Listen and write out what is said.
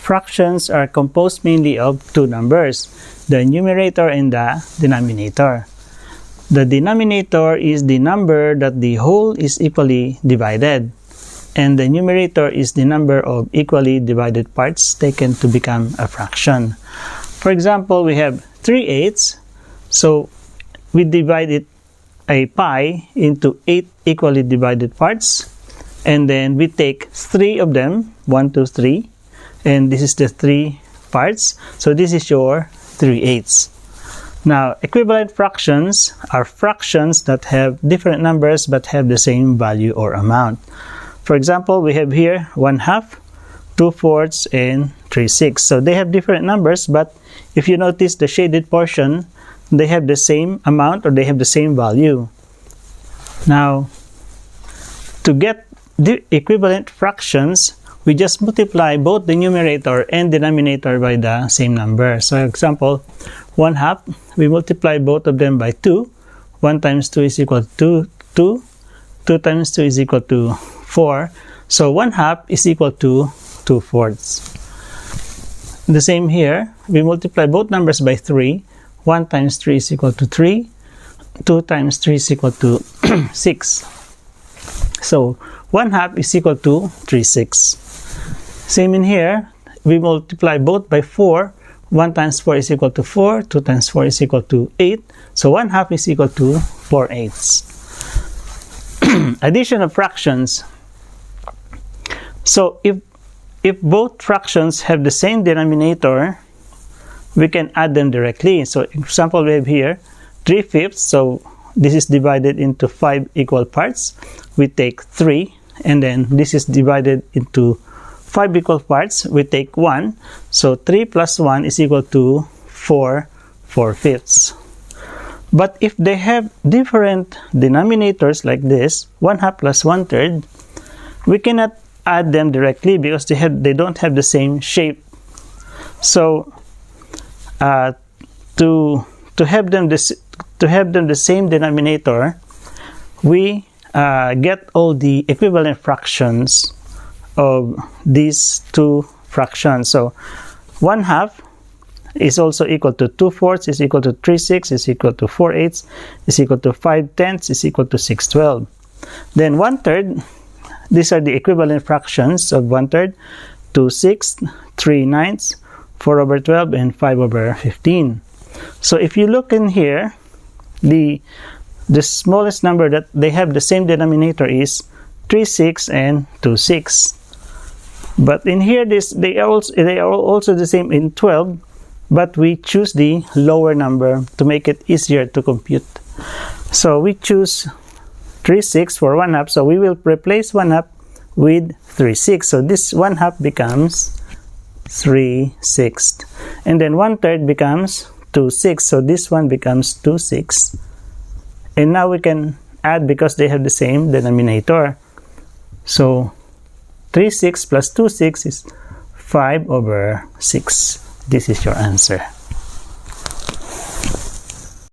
fractions are composed mainly of two numbers, the numerator and the denominator. The denominator is the number that the whole is equally divided, and the numerator is the number of equally divided parts taken to become a fraction. For example, we have 3/8, so we divided a pie into 8 equally divided parts, and then we take 3 of them, 1, 2, 3, and this is the 3 parts, so this is your 3/8. Now, equivalent fractions are fractions that have different numbers but have the same value or amount. For example, we have here 1/2, 2/4, and 3/6. So they have different numbers, but if you notice the shaded portion, they have the same amount or they have the same value. Now, to get the equivalent fractions, we just multiply both the numerator and denominator by the same number. So, for example, 1/2, we multiply both of them by 2. 1 times 2 is equal to 2. 2 times 2 is equal to 4. So 1/2 is equal to 2/4. The same here, we multiply both numbers by 3. 1 times 3 is equal to 3. 2 times 3 is equal to 6. So 1/2 is equal to 3/6. Same in here, we multiply both by 4. 1 times 4 is equal to 4. 2 times 4 is equal to 8. So 1/2 is equal to 4/8. Addition of fractions. So if both fractions have the same denominator, we can add them directly. So, for example, we have here 3/5. So this is divided into 5 equal parts. We take 3, and then this is divided into 5 equal parts. We take 1. So 3 plus 1 is equal to 4/5. But if they have different denominators like this, 1/2 plus 1/3, we cannot add them directly because they don't have the same shape. So to have them the same denominator, we get all the equivalent fractions of these two fractions. So 1/2 is also equal to 2/4, is equal to 3/6, is equal to 4/8, is equal to 5/10, is equal to 6/12. Then 1/3, these are the equivalent fractions of 1/3, 2/6, 3/9, 4/12, and 5/15. So if you look in here, the smallest number that they have the same denominator is 3/6 and 2/6. But in here, they are also the same in 12, but we choose the lower number to make it easier to compute. So we choose 3/6 for 1/2, so we will replace 1/2 with 3/6. So this 1/2 becomes 3/6, and then 1/3 becomes 2/6. So this one becomes 2/6, and now we can add because they have the same denominator. So 3/6 plus 2/6 is 5/6. This is your answer.